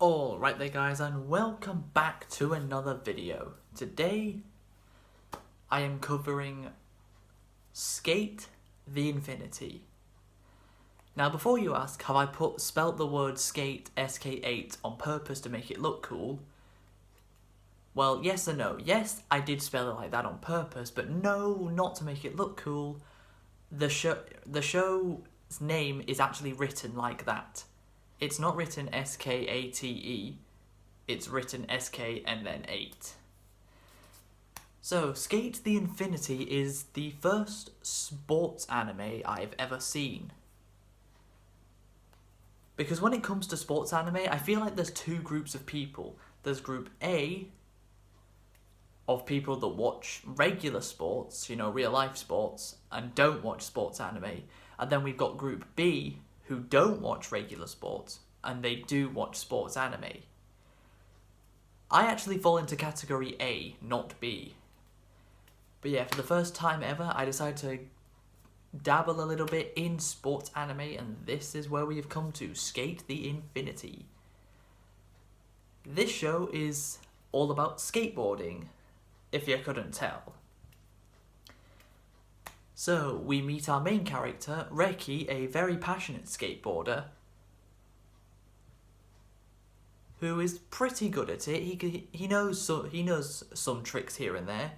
Alright there guys, and welcome back to another video. Today I am covering Sk8 the Infinity. Now before you ask, have I spelt the word skate, Sk8, on purpose to make it look cool? Well, yes and no. Yes, I did spell it like that on purpose, but no, not to make it look cool. The show's name is actually written like that. It's not written Skate, it's written SK and then 8. So, Sk8 the Infinity is the first sports anime I've ever seen. Because when it comes to sports anime, I feel like there's two groups of people. There's group A, of people that watch regular sports, you know, real life sports, and don't watch sports anime. And then we've got group B, who don't watch regular sports, and they do watch sports anime. I actually fall into category A, not B. But yeah, for the first time ever, I decided to dabble a little bit in sports anime, and this is where we have come to, Sk8 the Infinity. This show is all about skateboarding, if you couldn't tell. So, we meet our main character, Reki, a very passionate skateboarder, who is pretty good at it. He knows some tricks here and there,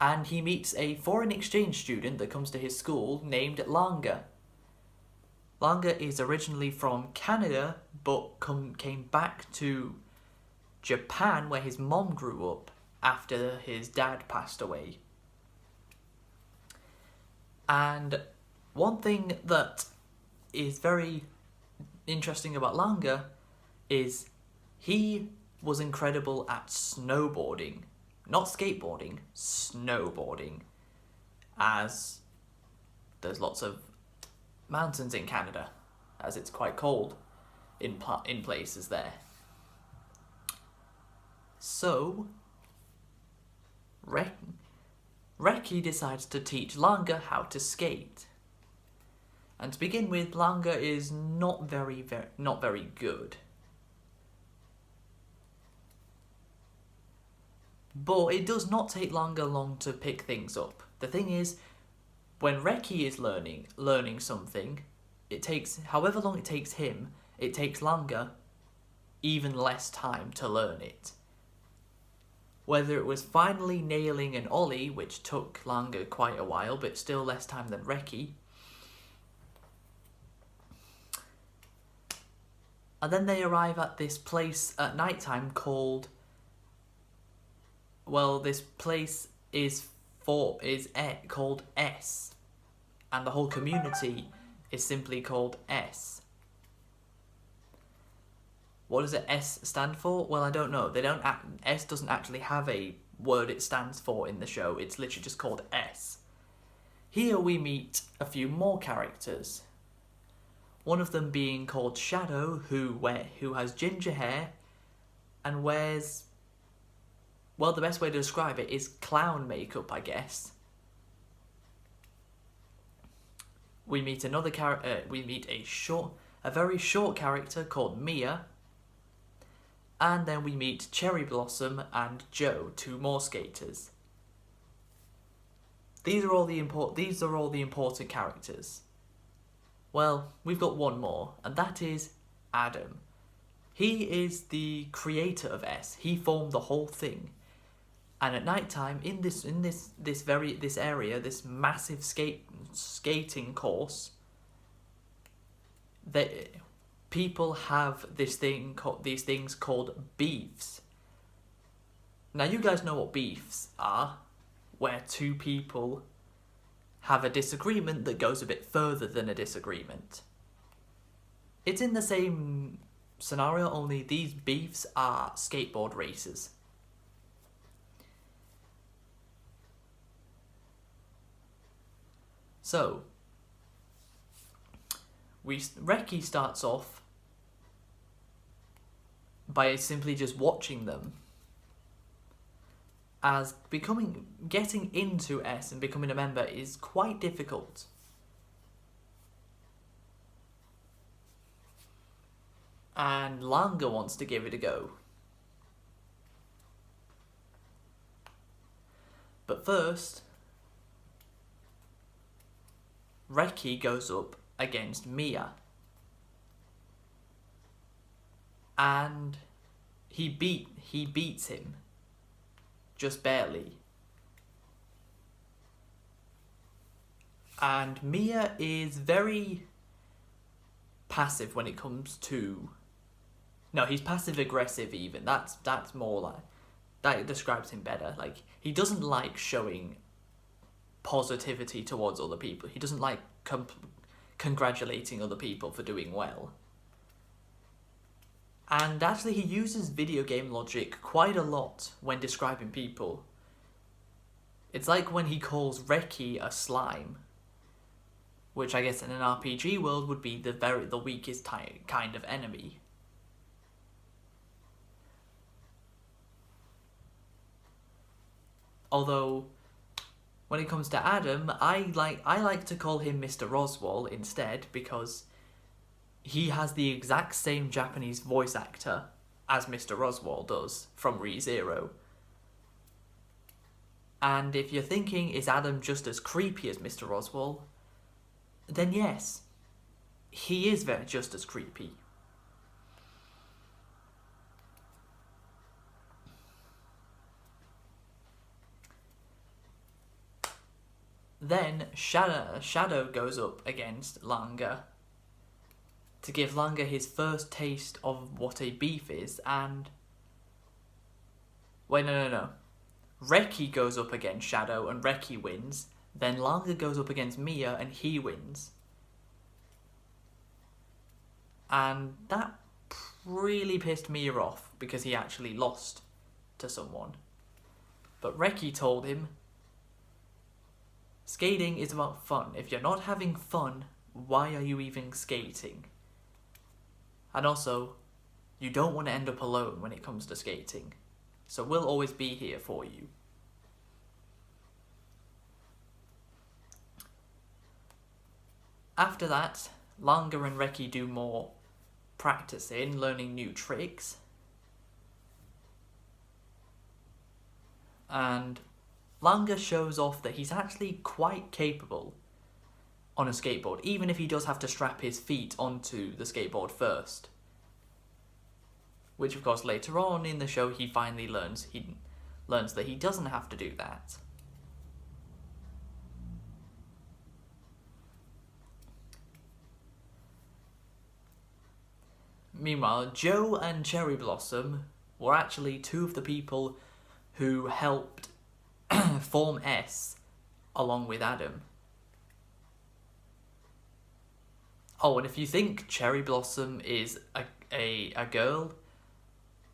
and he meets a foreign exchange student that comes to his school named Langa. Langa is originally from Canada, but came back to Japan, where his mom grew up after his dad passed away. And one thing that is very interesting about Langa is he was incredible at snowboarding. Not skateboarding, snowboarding. As there's lots of mountains in Canada, as it's quite cold in places there. So, Reki decides to teach Langa how to skate. And to begin with, Langa is not very good. But it does not take Langa long to pick things up. The thing is, when Reki is learning something, it takes however long it takes him, it takes Langa even less time to learn it. Whether it was finally nailing an ollie, which took Langa quite a while, but still less time than Reki. And then they arrive at this place at nighttime called... Well, this place is called S. And the whole community is simply called S. What does S stand for? Well, I don't know. S doesn't actually have a word it stands for in the show. It's literally just called S. Here we meet a few more characters. One of them being called Shadow, who has ginger hair and wears... Well, the best way to describe it is clown makeup, I guess. We meet another character. We meet a very short character called Mia. And then we meet Cherry Blossom and Joe, two more skaters. These are all the important characters. Well, we've got one more, and that is Adam. He is the creator of S. He formed the whole thing. And at night time, in this area, this massive skating course, people have these things called beefs. Now you guys know what beefs are, where two people have a disagreement that goes a bit further than a disagreement. It's in the same scenario, only these beefs are skateboard races. So, Reki starts off by simply just watching them, as getting into S and becoming a member is quite difficult. and Langa wants to give it a go. But first, Reki goes up against Mia. And he beats him. Just barely. And Mia is very passive when it comes to... No, he's passive-aggressive even. That's more like... That describes him better. Like, he doesn't like showing positivity towards other people. He doesn't like congratulating other people for doing well. And actually he uses video game logic quite a lot when describing people. It's like when he calls Reki a slime, which I guess in an RPG world would be the weakest kind of enemy. Although, when it comes to Adam, I like to call him Mr. Roswell instead, because he has the exact same Japanese voice actor as Mr. Roswell does from Re:Zero. And if you're thinking, is Adam just as creepy as Mr. Roswell? Then yes, he is just as creepy. Then Shadow goes up against Langa to give Langa his first taste of what a beef is, and... Wait, no. Reki goes up against Shadow and Reki wins, then Langa goes up against Mia and he wins. And that really pissed Mia off, because he actually lost to someone. But Reki told him, skating is about fun. If you're not having fun, why are you even skating? And also, you don't want to end up alone when it comes to skating. So we'll always be here for you. After that, Langa and Reki do more practicing, learning new tricks. And Langa shows off that he's actually quite capable on a skateboard, even if he does have to strap his feet onto the skateboard first. Which, of course, later on in the show, he finally learns that he doesn't have to do that. Meanwhile, Joe and Cherry Blossom were actually two of the people who helped form S along with Adam. Oh, and if you think Cherry Blossom is a girl,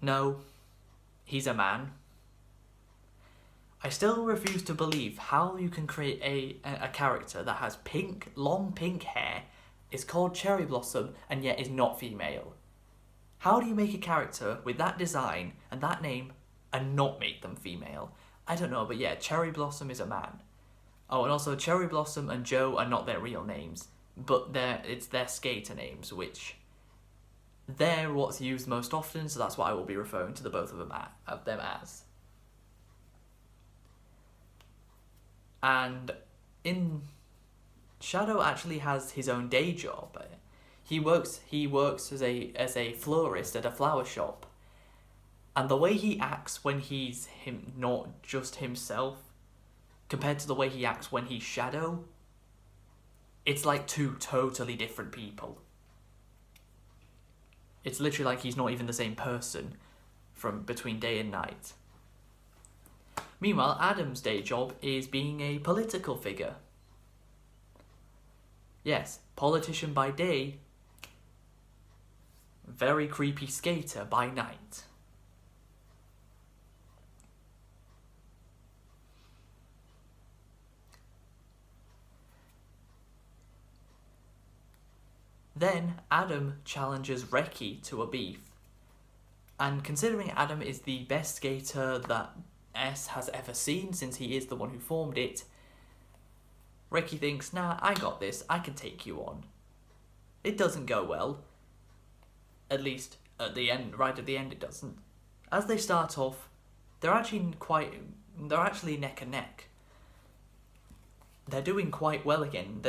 no, he's a man. I still refuse to believe how you can create a character that has long pink hair, is called Cherry Blossom, and yet is not female. How do you make a character with that design and that name and not make them female? I don't know, but yeah, Cherry Blossom is a man. Oh, and also Cherry Blossom and Joe are not their real names, but it's their skater names, which they're what's used most often, so that's what I will be referring to the both of them as. And Shadow actually has his own day job. He works as a florist at a flower shop. And the way he acts when he's not just himself, compared to the way he acts when he's Shadow, it's like two totally different people. It's literally like he's not even the same person from between day and night. Meanwhile, Adam's day job is being a political figure. Yes, politician by day, very creepy skater by night. Then Adam challenges Reki to a beef. And considering Adam is the best skater that S has ever seen, since he is the one who formed it, Reki thinks, nah, I got this, I can take you on. It doesn't go well. At least at the end, right at the end, it doesn't. As they start off, they're actually neck and neck. They're doing quite well again.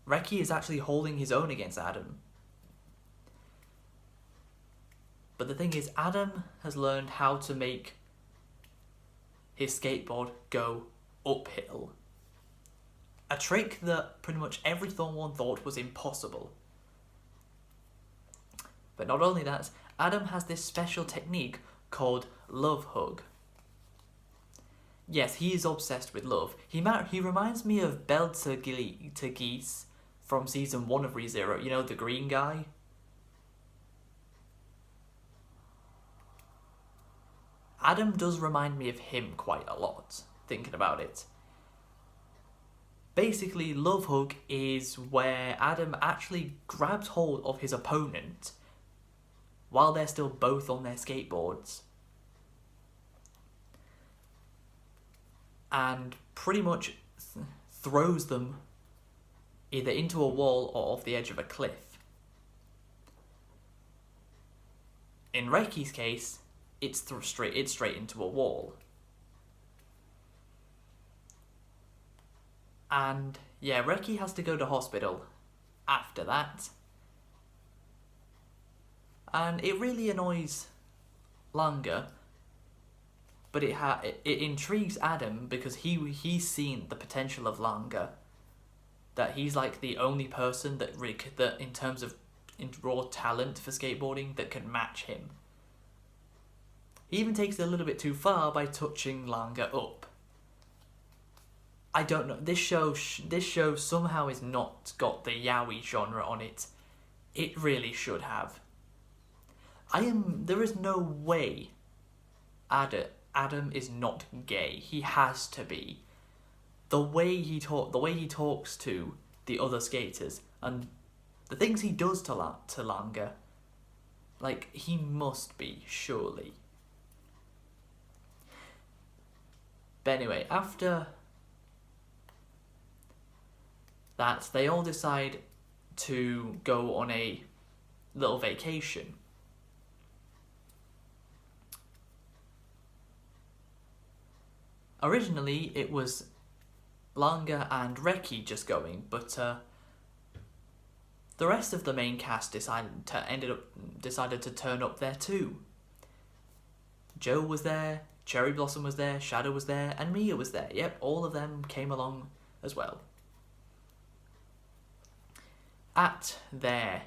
Reki is actually holding his own against Adam. But the thing is, Adam has learned how to make his skateboard go uphill. A trick that pretty much everyone thought was impossible. But not only that, Adam has this special technique called love hug. Yes, he is obsessed with love. He reminds me of Geese from season 1 of ReZero. You know, the green guy? Adam does remind me of him quite a lot, thinking about it. Basically, love hug is where Adam actually grabs hold of his opponent while they're still both on their skateboards. And pretty much throws them either into a wall or off the edge of a cliff. In Reki's case, it's straight into a wall. And yeah, Reki has to go to hospital after that. And it really annoys Langa, but it intrigues Adam because he's seen the potential of Langa. That he's like the only person that in terms of raw talent for skateboarding that can match him. He even takes it a little bit too far by touching Langa up. I don't know. This show somehow has not got the yaoi genre on it. It really should have. There is no way Adam is not gay. He has to be. The way he talks to the other skaters and the things he does to Langa, like, he must be, surely. But anyway, after that, they all decide to go on a little vacation. Originally, it was Langa and Reki just going, but the rest of the main cast decided to turn up there too. Joe was there, Cherry Blossom was there, Shadow was there, and Mia was there. Yep, all of them came along as well. At the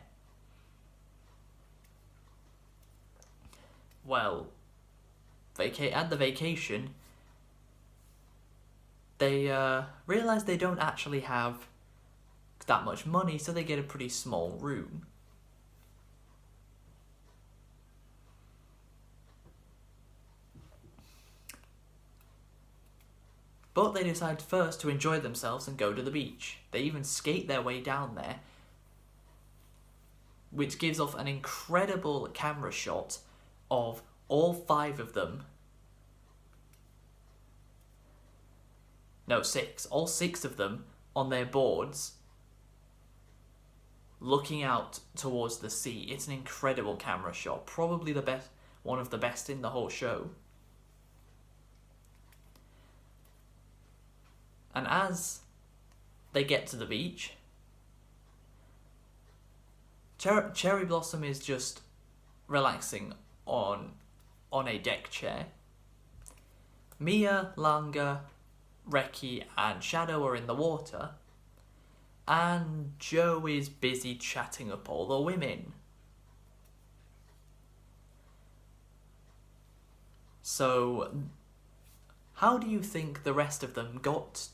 vacation, they realise they don't actually have that much money, so they get a pretty small room. But they decide first to enjoy themselves and go to the beach. They even skate their way down there, which gives off an incredible camera shot of all 5 of them. No, 6. All 6 of them on their boards, looking out towards the sea. It's an incredible camera shot. Probably the best, one of the best in the whole show. And as they get to the beach, Cherry Blossom is just relaxing on a deck chair. Mia, Langa, Reki and Shadow are in the water, and Joe is busy chatting up all the women. So, how do you think the rest of them got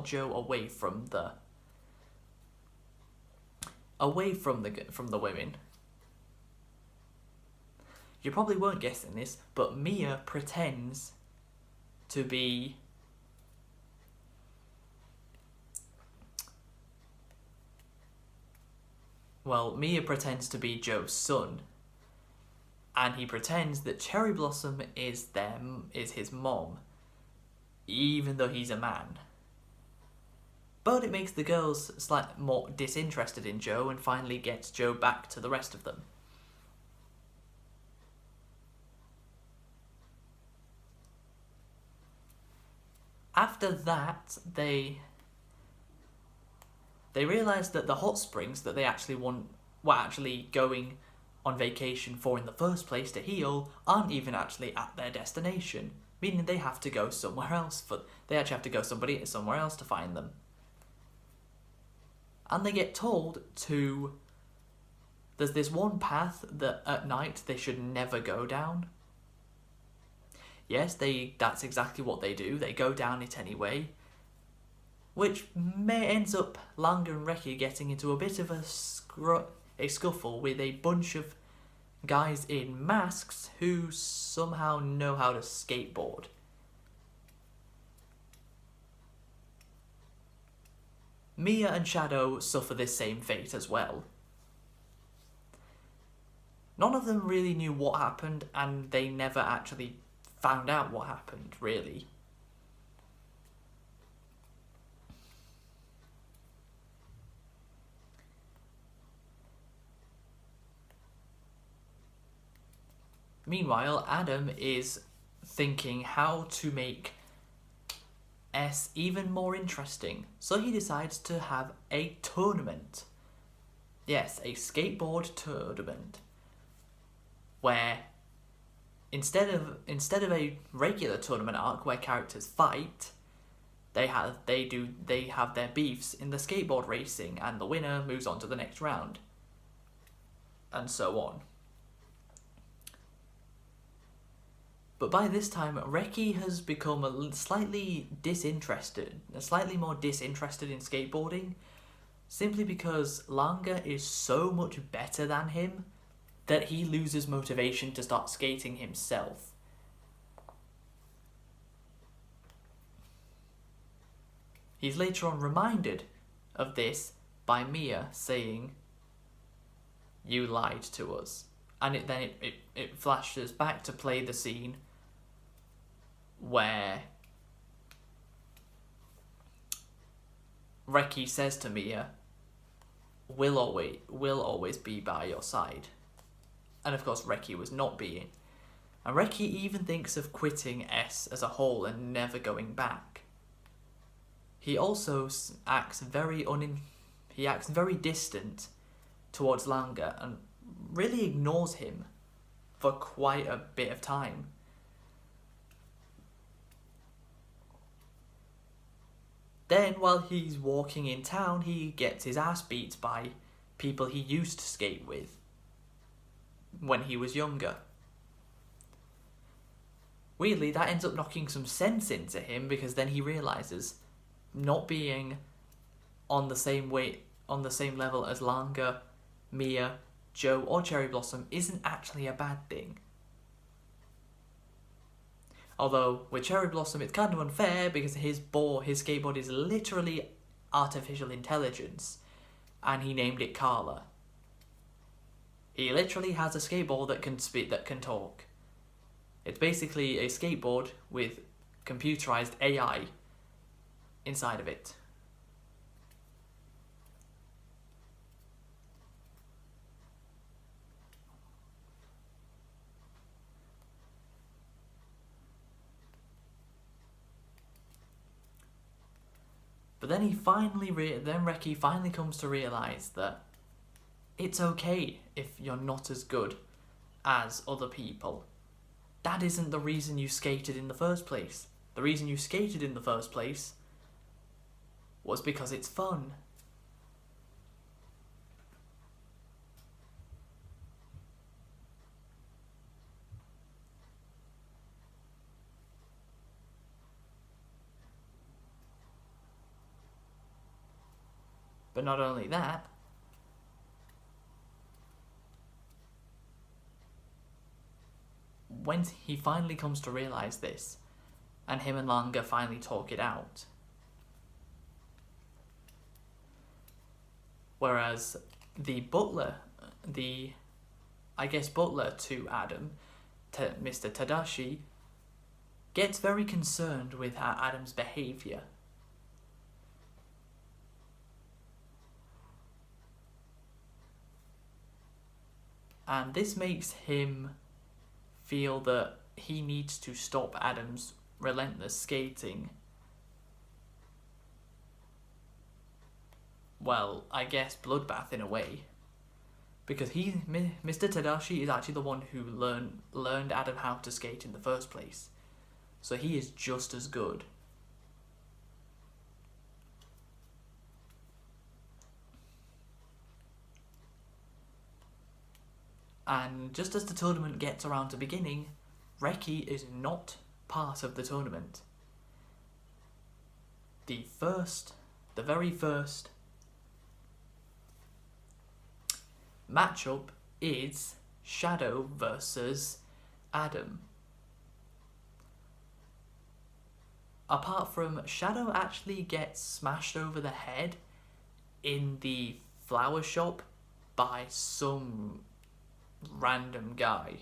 Joe away from the women? You probably weren't guessing this, but Mia pretends to be Joe's son, and he pretends that Cherry Blossom is his mom, even though he's a man. But it makes the girls slightly more disinterested in Joe and finally gets Joe back to the rest of them. After that, they realised that the hot springs that they actually were actually going on vacation for in the first place to heal aren't even actually at their destination, meaning they have to go somewhere else. They actually have to go somewhere else to find them. And they get told to... There's this one path that at night they should never go down. Yes, that's exactly what they do. They go down it anyway. Which ends up Langa and Reki getting into a bit of a scuffle with a bunch of guys in masks who somehow know how to skateboard. Mia and Shadow suffer this same fate as well. None of them really knew what happened, and they never actually found out what happened, really. Meanwhile, Adam is thinking how to make S even more interesting, so he decides to have a tournament. Yes, a skateboard tournament, where instead of a regular tournament arc where characters fight, they have their beefs in the skateboard racing, and the winner moves on to the next round, and so on. But by this time, Reki has become slightly more disinterested in skateboarding, simply because Langa is so much better than him that he loses motivation to start skating himself. He's later on reminded of this by Mia saying, "You lied to us." And it flashes back to play the scene where Reki says to Mia, we'll always be by your side. And of course Reki was not being. And Reki even thinks of quitting S as a whole and never going back. He also acts very distant towards Langa and really ignores him for quite a bit of time. Then, while he's walking in town, he gets his ass beat by people he used to skate with when he was younger. Weirdly, that ends up knocking some sense into him, because then he realises not being on the same level as Langa, Mia, Joe, or Cherry Blossom isn't actually a bad thing. Although, with Cherry Blossom, it's kind of unfair because his skateboard is literally artificial intelligence, and he named it Carla. He literally has a skateboard that can talk. It's basically a skateboard with computerized AI inside of it. But then Reki finally comes to realise that it's okay if you're not as good as other people. That isn't the reason you skated in the first place. The reason you skated in the first place was because it's fun. But not only that, when he finally comes to realise this, and him and Langa finally talk it out, whereas the butler to Adam, Mr. Tadashi, gets very concerned with Adam's behaviour. And this makes him feel that he needs to stop Adam's relentless skating well, I guess bloodbath in a way. Because Mr. Tadashi is actually the one who learned Adam how to skate in the first place. So he is just as good. And just as the tournament gets around to beginning, Reki is not part of the tournament. The very first matchup is Shadow versus Adam. Apart from Shadow actually gets smashed over the head in the flower shop by some random guy,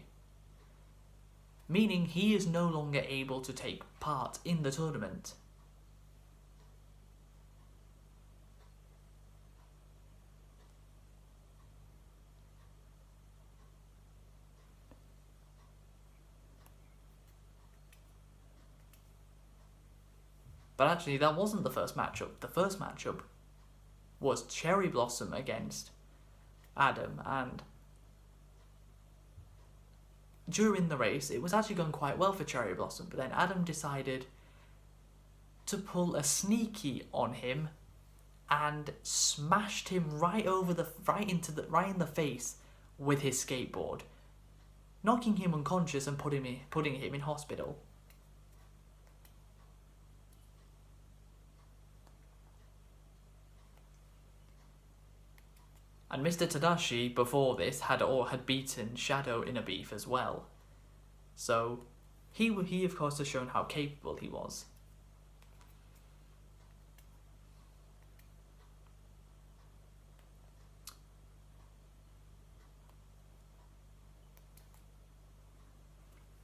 meaning he is no longer able to take part in the tournament. But actually, that wasn't the first matchup. The first matchup was Cherry Blossom against Adam, and during the race, it was actually going quite well for Cherry Blossom, but then Adam decided to pull a sneaky on him and smashed him right in the face with his skateboard, knocking him unconscious and putting him in hospital. And Mr. Tadashi, before this, had beaten Shadow in a beef as well. So, he of course has shown how capable he was.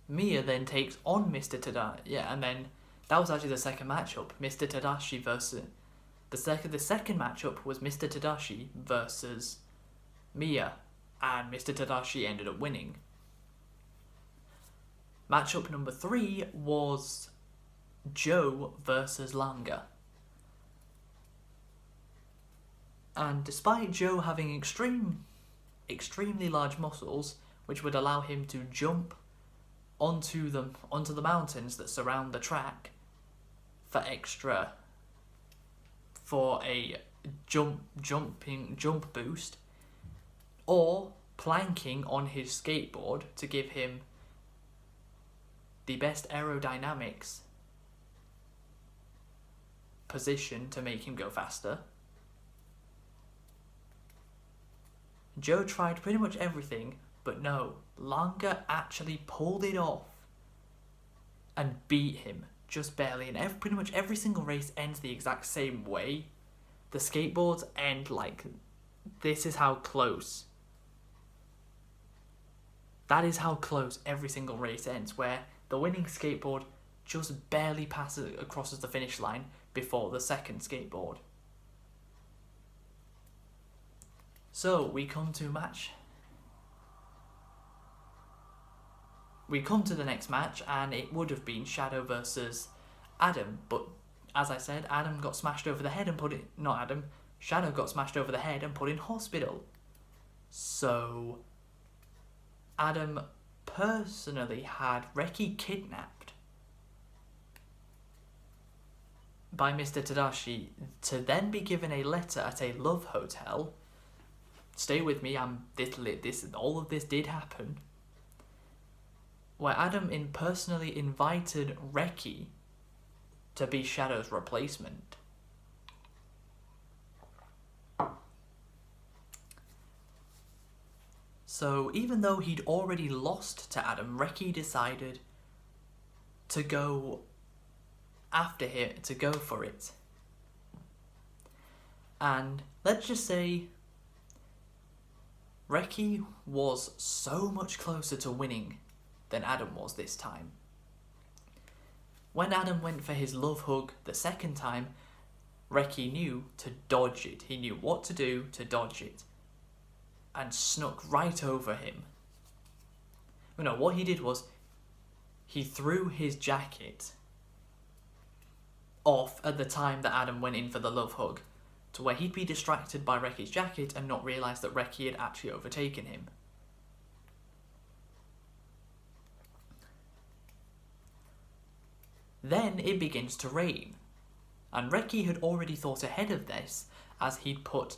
Mia then takes on Mr. Tadashi, and then that was actually the second matchup, Mr. Tadashi versus... The second matchup was Mr. Tadashi versus Mia, and Mr. Tadashi ended up winning. Matchup number 3 was Joe versus Langa. And despite Joe having extremely large muscles, which would allow him to jump onto the mountains that surround the track for a jump boost, or planking on his skateboard to give him the best aerodynamics position to make him go faster. Joe tried pretty much everything, but no, Langa actually pulled it off and beat him. Just barely, and pretty much every single race ends the exact same way. The skateboards end like, this is how close. That is how close every single race ends, where the winning skateboard just barely crosses the finish line before the second skateboard. So we come to the next match, and it would have been Shadow versus Adam, but as I said, Shadow got smashed over the head and put in hospital. So Adam personally had Reki kidnapped by Mr. Tadashi to then be given a letter at a love hotel. Stay with me, all of this did happen, where Adam personally invited Reki to be Shadow's replacement. So even though he'd already lost to Adam, Reki decided to go after him, to go for it. And let's just say Reki was so much closer to winning than Adam was this time. When Adam went for his love hug the second time, Reki knew to dodge it. He knew what to do to dodge it, and snuck right over him. No, what he did was he threw his jacket off at the time that Adam went in for the love hug, to where he'd be distracted by Reki's jacket and not realise that Reki had actually overtaken him. Then it begins to rain, and Reki had already thought ahead of this as he'd put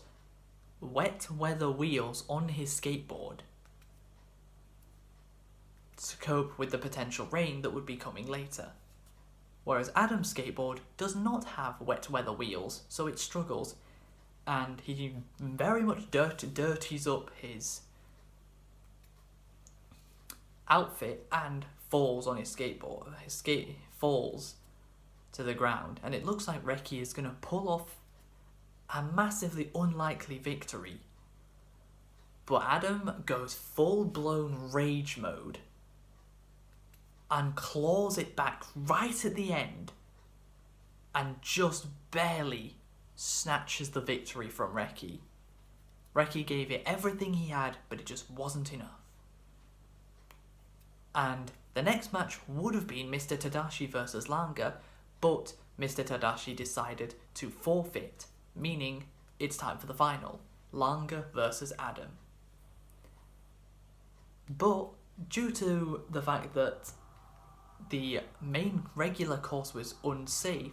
wet weather wheels on his skateboard to cope with the potential rain that would be coming later. Whereas Adam's skateboard does not have wet weather wheels, so it struggles, and he very much dirties up his outfit and falls on his skateboard. His skate falls to the ground, and it looks like Reki is going to pull off a massively unlikely victory. But Adam goes full-blown rage mode and claws it back right at the end and just barely snatches the victory from Reki. Reki gave it everything he had, but it just wasn't enough. And the next match would have been Mr. Tadashi versus Langa, but Mr. Tadashi decided to forfeit, meaning it's time for the final. Langa versus Adam. But due to the fact that the main regular course was unsafe,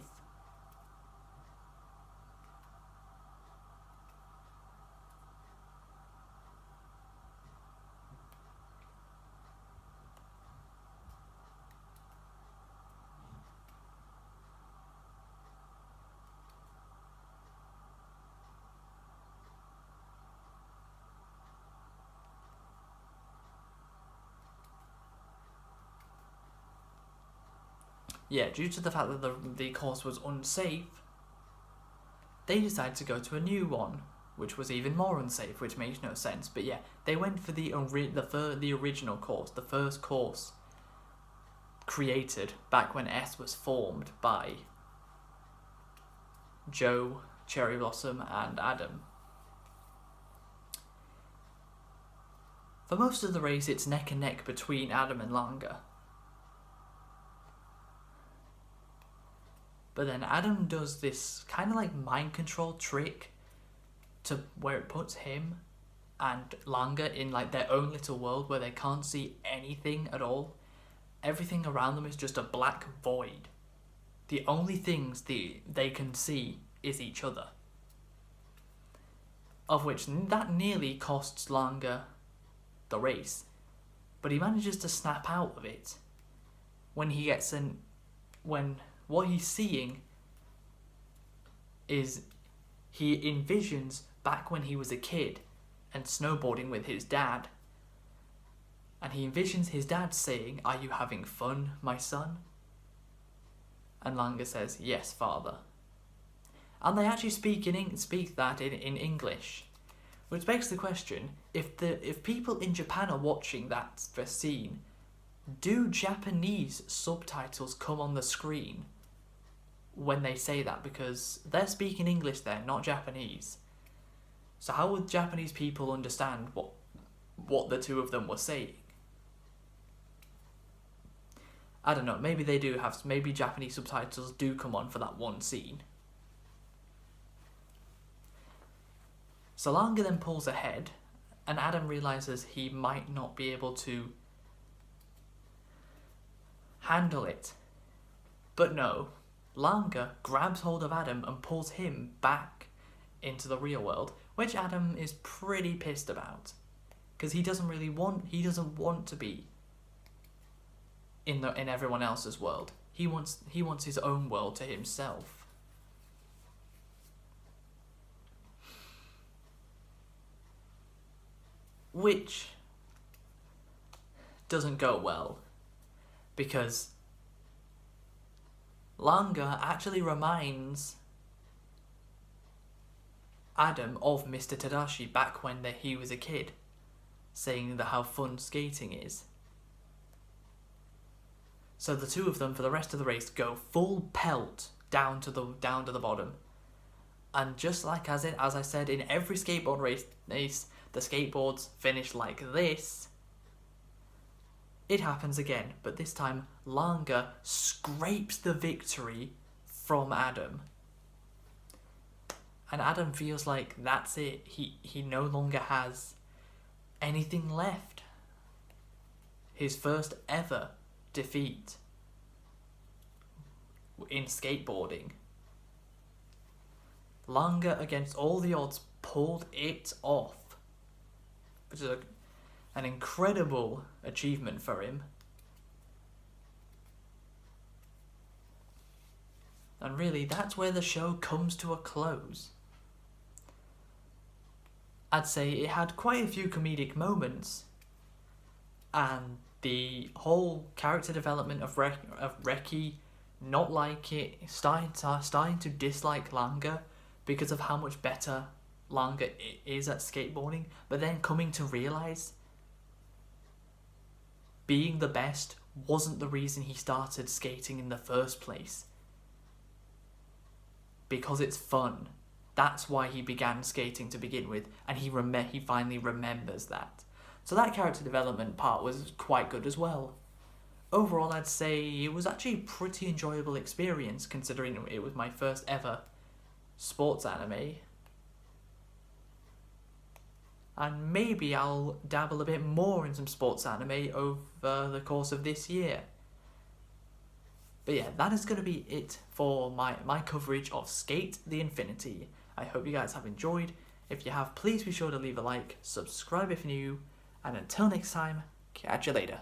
due to the fact that the course was unsafe, they decided to go to a new one, which was even more unsafe, which makes no sense. But yeah, they went for the original course, the first course created back when S was formed by Joe, Cherry Blossom, and Adam. For most of the race, it's neck and neck between Adam and Langa. But then Adam does this kind of like mind control trick to where it puts him and Langa in like their own little world where they can't see anything at all. Everything around them is just a black void. The only things they can see is each other. Of which that nearly costs Langa the race. But he manages to snap out of it when he gets when what he's seeing is he envisions back when he was a kid and snowboarding with his dad. And he envisions his dad saying, "Are you having fun, my son?" And Langa says, "Yes, father." And they actually speak that in English. Which begs the question, if people in Japan are watching that scene, do Japanese subtitles come on the screen when they say that? Because they're speaking English there, not Japanese. So how would Japanese people understand what the two of them were saying? I don't know, maybe they do have, maybe Japanese subtitles do come on for that one scene. So Langa then pulls ahead, and Adam realises he might not be able to handle it. But no, Langa grabs hold of Adam and pulls him back into the real world, which Adam is pretty pissed about, because he doesn't want to be in everyone else's world. He wants his own world to himself. Which doesn't go well, because Langa actually reminds Adam of Mr. Tadashi back when he was a kid, saying how fun skating is. So the two of them, for the rest of the race, go full pelt down to the bottom. And just like as I said, in every skateboard race, the skateboards finish like this. It happens again, but this time Langa scrapes the victory from Adam. And Adam feels like that's it. He no longer has anything left. His first ever defeat in skateboarding. Lange, against all the odds, pulled it off, which is an incredible achievement for him. And really, that's where the show comes to a close. I'd say it had quite a few comedic moments, and the whole character development of Reki, not like it, starting to dislike Lange because of how much better Lange is at skateboarding, but then coming to realise being the best wasn't the reason he started skating in the first place. Because it's fun. That's why he began skating to begin with, and he finally remembers that. So that character development part was quite good as well. Overall, I'd say it was actually a pretty enjoyable experience, considering it was my first ever sports anime. And maybe I'll dabble a bit more in some sports anime over the course of this year. But yeah, that is going to be it for my coverage of Sk8 the Infinity. I hope you guys have enjoyed. If you have, please be sure to leave a like, subscribe if you're new, and until next time, catch you later.